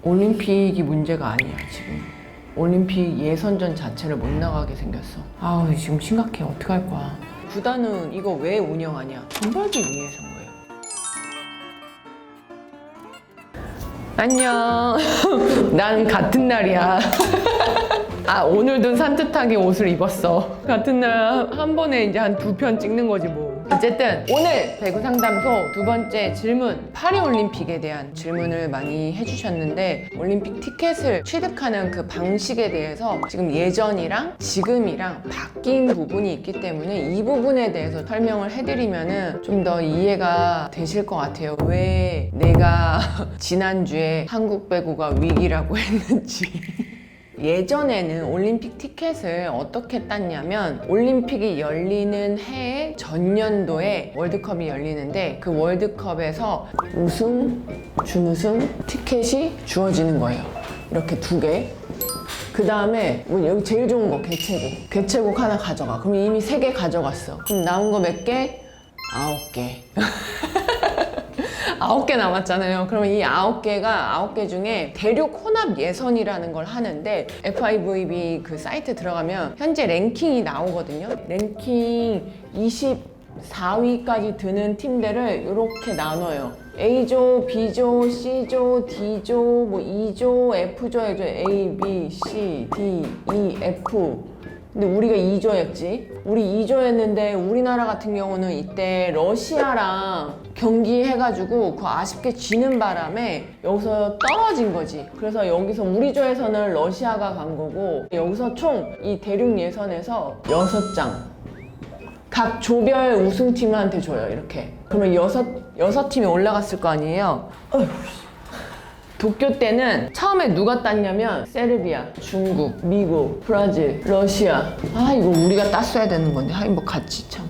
올림픽이 문제가 아니야 지금. 올림픽 예선전 자체를 못 나가게 생겼어. 아우 지금 심각해. 어떡할 거야. 구단은 이거 왜 운영하냐? 돈 벌기 위해서인 거예요. 안녕. 난 같은 날이야. 아 오늘도 산뜻하게 옷을 입었어. 같은 날 한 번에 이제 한 2편 찍는 거지 뭐. 어쨌든 오늘 배구 상담소 2번째 질문, 파리올림픽에 대한 질문을 많이 해주셨는데, 올림픽 티켓을 취득하는 그 방식에 대해서 지금 예전이랑 지금이랑 바뀐 부분이 있기 때문에 이 부분에 대해서 설명을 해드리면은 좀 더 이해가 되실 것 같아요. 왜 내가 지난주에 한국 배구가 위기라고 했는지. 예전에는 올림픽 티켓을 어떻게 땄냐면, 올림픽이 열리는 해에 전년도에 월드컵이 열리는데 그 월드컵에서 우승, 준우승 티켓이 주어지는 거예요. 이렇게 2개. 그 다음에 여기 제일 좋은 거 개최국. 개최국 하나 가져가. 그럼 이미 3개 가져갔어. 그럼 남은 거 몇 개? 9개. 9개 남았잖아요. 그러면 이 9개 중에 대륙 혼합 예선이라는 걸 하는데, FIVB 그 사이트 들어가면 현재 랭킹이 나오거든요. 랭킹 24위까지 드는 팀들을 이렇게 나눠요. A조, B조, C조, D조, 뭐 E조, F조 해줘. A, B, C, D, E, F. 근데 우리가 2조였지. 우리 2조였는데 우리나라 같은 경우는 이때 러시아랑 경기해가지고 그 아쉽게 지는 바람에 여기서 떨어진 거지. 그래서 여기서 우리 조에서는 러시아가 간 거고, 여기서 총 이 대륙 예선에서 6장 각 조별 우승팀한테 줘요. 이렇게. 그러면 여섯 팀이 올라갔을 거 아니에요. 어휴. 도쿄 때는 처음에 누가 땄냐면 세르비아, 중국, 미국, 브라질, 러시아. 아 이거 우리가 땄어야 되는 건데. 하긴 뭐 같이 참.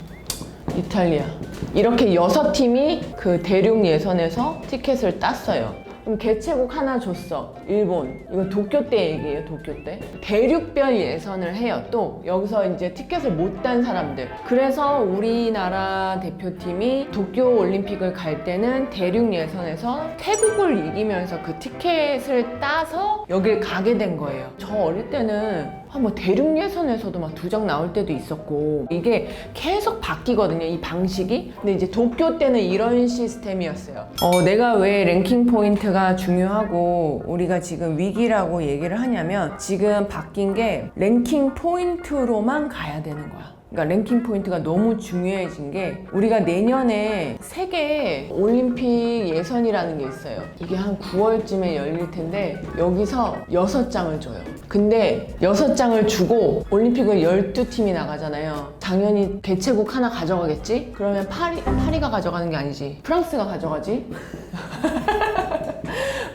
이탈리아. 이렇게 6팀이 그 대륙 예선에서 티켓을 땄어요. 그럼 개최국 하나 줬어. 일본. 이거 도쿄 때 얘기예요. 도쿄 때. 대륙별 예선을 해요. 또 여기서 이제 티켓을 못 딴 사람들. 그래서 우리나라 대표팀이 도쿄 올림픽을 갈 때는 대륙 예선에서 태국을 이기면서 그 티켓을 따서 여길 가게 된 거예요. 저 어릴 때는 뭐 대륙 예선에서도 막 2장 나올 때도 있었고, 이게 계속 바뀌거든요, 이 방식이. 근데 이제 도쿄 때는 이런 시스템이었어요. 내가 왜 랭킹 포인트가 중요하고 우리가 지금 위기라고 얘기를 하냐면, 지금 바뀐 게 랭킹 포인트로만 가야 되는 거야. 그러니까 랭킹 포인트가 너무 중요해진 게, 우리가 내년에 세계 올림픽 예선이라는 게 있어요. 이게 한 9월쯤에 열릴 텐데 여기서 6장을 줘요. 근데 6장을 주고 올림픽을 12팀이 나가잖아요. 당연히 개최국 하나 가져가겠지? 그러면 파리가 가져가는 게 아니지. 프랑스가 가져가지?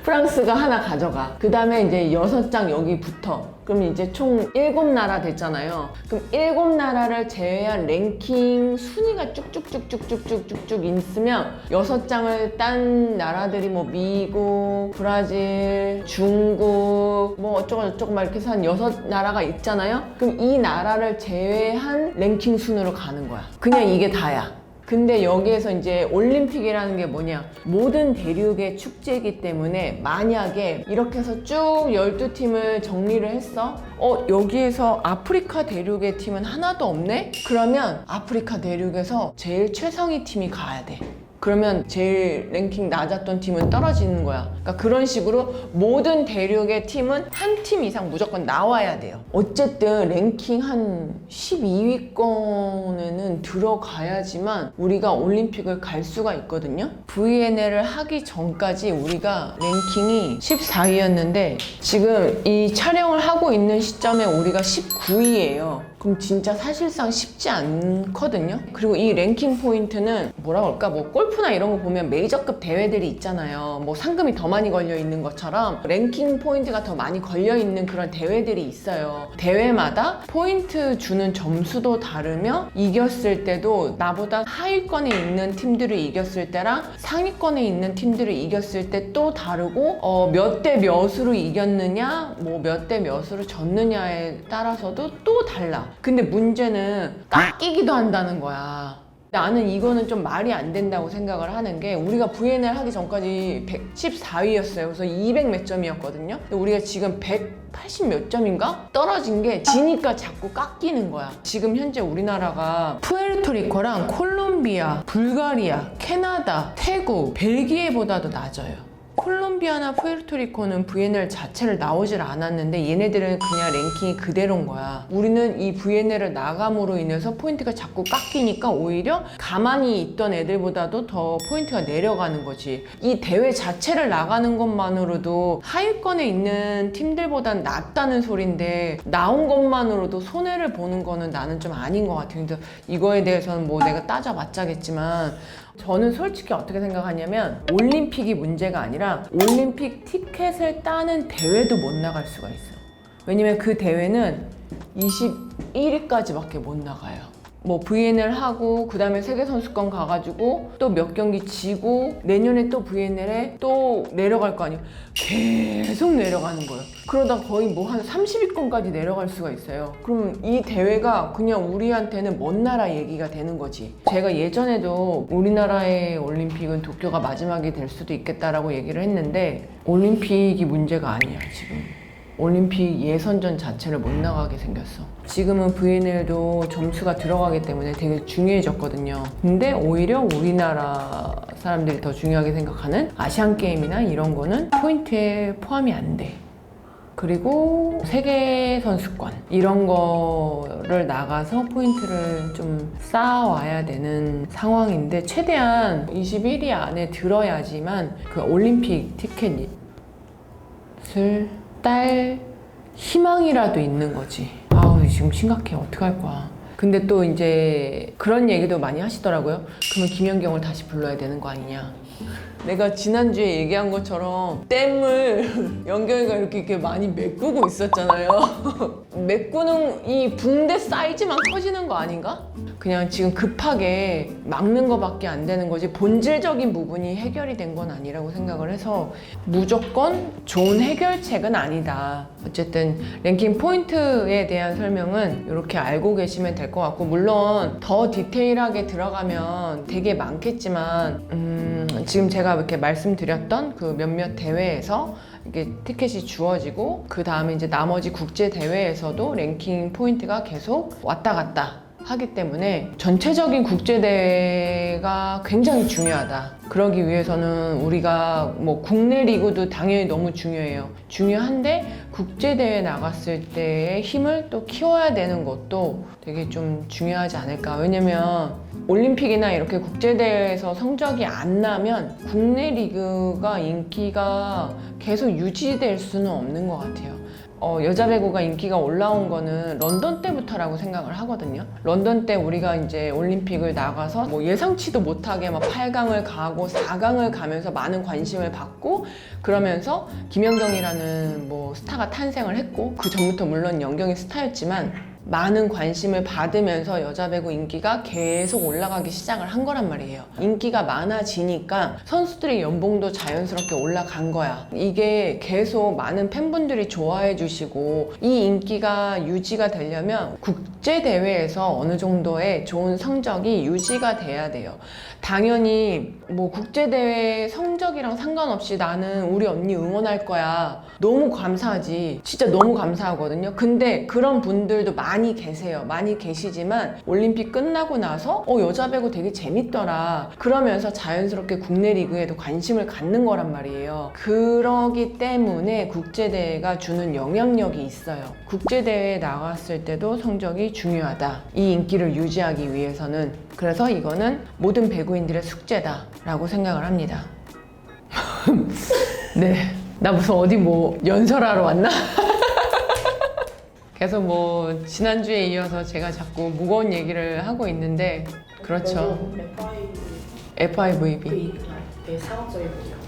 프랑스가 하나 가져가. 그 다음에 이제 6장 여기 붙어. 그럼 이제 총 7나라 됐잖아요. 그럼 7나라를 제외한 랭킹 순위가 쭉쭉쭉쭉쭉쭉쭉 있으면 6장을 딴 나라들이 뭐 미국, 브라질, 중국, 뭐 어쩌고저쩌고 막 이렇게 해서 한 6나라가 있잖아요. 그럼 이 나라를 제외한 랭킹 순으로 가는 거야. 그냥 이게 다야. 근데 여기에서 이제 올림픽이라는 게 뭐냐, 모든 대륙의 축제이기 때문에 만약에 이렇게 해서 쭉 12팀을 정리를 했어. 여기에서 아프리카 대륙의 팀은 하나도 없네? 그러면 아프리카 대륙에서 제일 최상위 팀이 가야 돼. 그러면 제일 랭킹 낮았던 팀은 떨어지는 거야. 그러니까 그런 식으로 모든 대륙의 팀은 한 팀 이상 무조건 나와야 돼요. 어쨌든 랭킹 한 12위권에는 들어가야지만 우리가 올림픽을 갈 수가 있거든요. VNL을 하기 전까지 우리가 랭킹이 14위였는데 지금 이 촬영을 하고 있는 시점에 우리가 19위예요. 그럼 진짜 사실상 쉽지 않거든요. 그리고 이 랭킹 포인트는 뭐라 그럴까, 뭐 골프나 이런 거 보면 메이저급 대회들이 있잖아요. 뭐 상금이 더 많이 걸려 있는 것처럼 랭킹 포인트가 더 많이 걸려 있는 그런 대회들이 있어요. 대회마다 포인트 주는 점수도 다르며, 이겼을 때도 나보다 하위권에 있는 팀들을 이겼을 때랑 상위권에 있는 팀들을 이겼을 때 또 다르고, 몇 대 몇으로 이겼느냐, 뭐 몇 대 몇으로 졌느냐에 따라서도 또 달라. 근데 문제는 깎이기도 한다는 거야. 나는 이거는 좀 말이 안 된다고 생각을 하는 게 우리가 VNL 하기 전까지 114위였어요. 그래서 200 몇 점이었거든요. 근데 우리가 지금 180 몇 점인가? 떨어진 게 지니까 자꾸 깎이는 거야. 지금 현재 우리나라가 푸에르토리코랑 콜롬비아, 불가리아, 캐나다, 태국, 벨기에보다도 낮아요. 콜롬비아나 푸에르토리코는 VNL 자체를 나오질 않았는데 얘네들은 그냥 랭킹이 그대로인 거야. 우리는 이 VNL을 나감으로 인해서 포인트가 자꾸 깎이니까 오히려 가만히 있던 애들보다도 더 포인트가 내려가는 거지. 이 대회 자체를 나가는 것만으로도 하위권에 있는 팀들보단 낫다는 소린데 나온 것만으로도 손해를 보는 거는 나는 좀 아닌 것 같아요. 근데 이거에 대해서는 뭐 내가 따져봤자겠지만 저는 솔직히 어떻게 생각하냐면 올림픽이 문제가 아니라 올림픽 티켓을 따는 대회도 못 나갈 수가 있어. 왜냐면 그 대회는 21위까지밖에 못 나가요. 뭐 VNL 하고 그 다음에 세계선수권 가가지고 또 몇 경기 지고 내년에 또 VNL에 또 내려갈 거 아니에요. 계속 내려가는 거예요. 그러다 거의 뭐 한 30위권까지 내려갈 수가 있어요. 그럼 이 대회가 그냥 우리한테는 먼 나라 얘기가 되는 거지. 제가 예전에도 우리나라의 올림픽은 도쿄가 마지막이 될 수도 있겠다라고 얘기를 했는데 올림픽이 문제가 아니야 지금. 올림픽 예선전 자체를 못 나가게 생겼어. 지금은 VNL도 점수가 들어가기 때문에 되게 중요해졌거든요. 근데 오히려 우리나라 사람들이 더 중요하게 생각하는 아시안게임이나 이런 거는 포인트에 포함이 안 돼. 그리고 세계선수권 이런 거를 나가서 포인트를 좀 쌓아와야 되는 상황인데 최대한 21위 안에 들어야지만 그 올림픽 티켓을 딸 희망이라도 있는 거지. 아우 지금 심각해. 어떡할 거야. 근데 또 이제 그런 얘기도 많이 하시더라고요. 그러면 김연경을 다시 불러야 되는 거 아니냐. 내가 지난주에 얘기한 것처럼 댐을 연경이가 이렇게 많이 메꾸고 있었잖아요. 메꾸는 이 붕대 사이즈만 커지는 거 아닌가? 그냥 지금 급하게 막는 거밖에 안 되는 거지 본질적인 부분이 해결이 된 건 아니라고 생각을 해서 무조건 좋은 해결책은 아니다. 어쨌든 랭킹 포인트에 대한 설명은 이렇게 알고 계시면 될 것 같고 물론 더 디테일하게 들어가면 되게 많겠지만 지금 제가 이렇게 말씀드렸던 그 몇몇 대회에서 이게 티켓이 주어지고 그 다음에 이제 나머지 국제 대회에서도 랭킹 포인트가 계속 왔다 갔다 하기 때문에 전체적인 국제대회가 굉장히 중요하다. 그러기 위해서는 우리가 뭐 국내 리그도 당연히 너무 중요해요. 중요한데 국제대회 나갔을 때의 힘을 또 키워야 되는 것도 되게 좀 중요하지 않을까. 왜냐면 올림픽이나 이렇게 국제대회에서 성적이 안 나면 국내 리그가 인기가 계속 유지될 수는 없는 것 같아요. 여자 배구가 인기가 올라온 거는 런던 때부터라고 생각을 하거든요. 런던 때 우리가 이제 올림픽을 나가서 뭐 예상치도 못하게 막 8강을 가고 4강을 가면서 많은 관심을 받고 그러면서 김연경이라는 뭐 스타가 탄생을 했고 그 전부터 물론 연경이 스타였지만 많은 관심을 받으면서 여자 배구 인기가 계속 올라가기 시작을 한 거란 말이에요. 인기가 많아지니까 선수들의 연봉도 자연스럽게 올라간 거야. 이게 계속 많은 팬분들이 좋아해 주시고 이 인기가 유지가 되려면 국제대회에서 어느 정도의 좋은 성적이 유지가 돼야 돼요. 당연히 뭐 국제대회 성적이랑 상관없이 나는 우리 언니 응원할 거야. 너무 감사하지. 진짜 너무 감사하거든요. 근데 그런 분들도 많이 계세요. 많이 계시지만 올림픽 끝나고 나서 여자 배구 되게 재밌더라. 그러면서 자연스럽게 국내 리그에도 관심을 갖는 거란 말이에요. 그러기 때문에 국제대회가 주는 영향력이 있어요. 국제대회에 나갔을 때도 성적이 중요하다. 이 인기를 유지하기 위해서는. 그래서 이거는 모든 배구인들의 숙제다라고 생각을 합니다. 네. 나 무슨 어디 뭐 연설하러 왔나? 그래서 뭐 지난주에 이어서 제가 자꾸 무거운 얘기를 하고 있는데 그렇죠. FIVB 되게 상업적이거든요.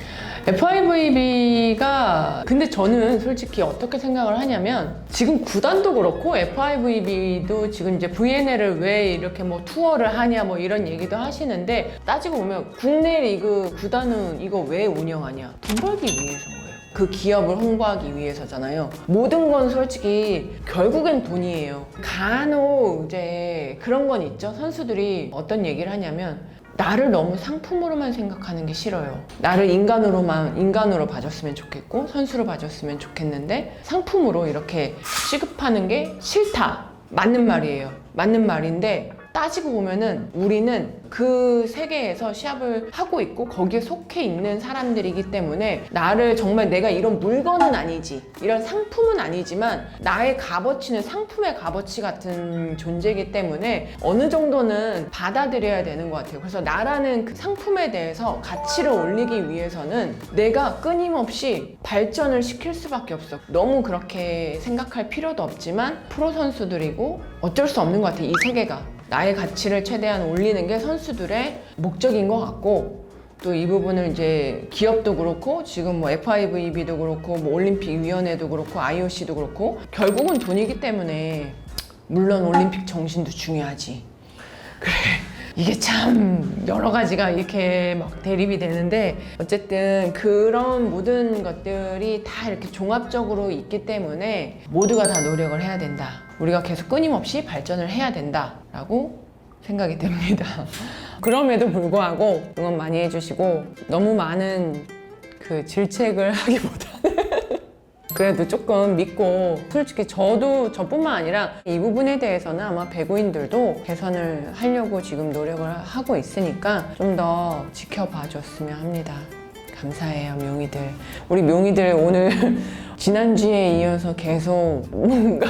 FIVB가 근데 저는 솔직히 어떻게 생각을 하냐면 지금 구단도 그렇고 FIVB도 지금 이제 VNL을 왜 이렇게 뭐 투어를 하냐 뭐 이런 얘기도 하시는데 따지고 보면 국내 리그 구단은 이거 왜 운영하냐? 돈 벌기 위해서인 거예요. 그 기업을 홍보하기 위해서잖아요. 모든 건 솔직히 결국엔 돈이에요. 간혹 이제 그런 건 있죠. 선수들이 어떤 얘기를 하냐면 나를 너무 상품으로만 생각하는 게 싫어요. 나를 인간으로 봐줬으면 좋겠고 선수로 봐줬으면 좋겠는데 상품으로 이렇게 취급하는 게 싫다. 맞는 말이에요. 맞는 말인데 따지고 보면은 우리는 그 세계에서 시합을 하고 있고 거기에 속해 있는 사람들이기 때문에 나를 정말 내가 이런 물건은 아니지, 이런 상품은 아니지만 나의 값어치는 상품의 값어치 같은 존재이기 때문에 어느 정도는 받아들여야 되는 것 같아요. 그래서 나라는 그 상품에 대해서 가치를 올리기 위해서는 내가 끊임없이 발전을 시킬 수밖에 없어. 너무 그렇게 생각할 필요도 없지만 프로 선수들이고 어쩔 수 없는 것 같아요. 이 세계가 나의 가치를 최대한 올리는 게 선수들의 목적인 것 같고, 또 이 부분을 이제 기업도 그렇고 지금 뭐 FIVB도 그렇고 뭐 올림픽위원회도 그렇고 IOC도 그렇고 결국은 돈이기 때문에 물론 올림픽 정신도 중요하지. 그래, 이게 참 여러 가지가 이렇게 막 대립이 되는데 어쨌든 그런 모든 것들이 다 이렇게 종합적으로 있기 때문에 모두가 다 노력을 해야 된다. 우리가 계속 끊임없이 발전을 해야 된다라고 생각이 됩니다. 그럼에도 불구하고 응원 많이 해주시고 너무 많은 그 질책을 하기보다는 그래도 조금 믿고, 솔직히 저뿐만 아니라 이 부분에 대해서는 아마 배구인들도 개선을 하려고 지금 노력을 하고 있으니까 좀 더 지켜봐 줬으면 합니다. 감사해요, 묘이들. 우리 묘이들 오늘 지난주에 이어서 계속 뭔가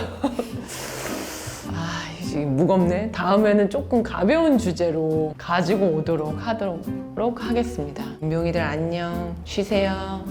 무겁네. 다음에는 조금 가벼운 주제로 가지고 오도록 하겠습니다. 묘이들 안녕, 쉬세요.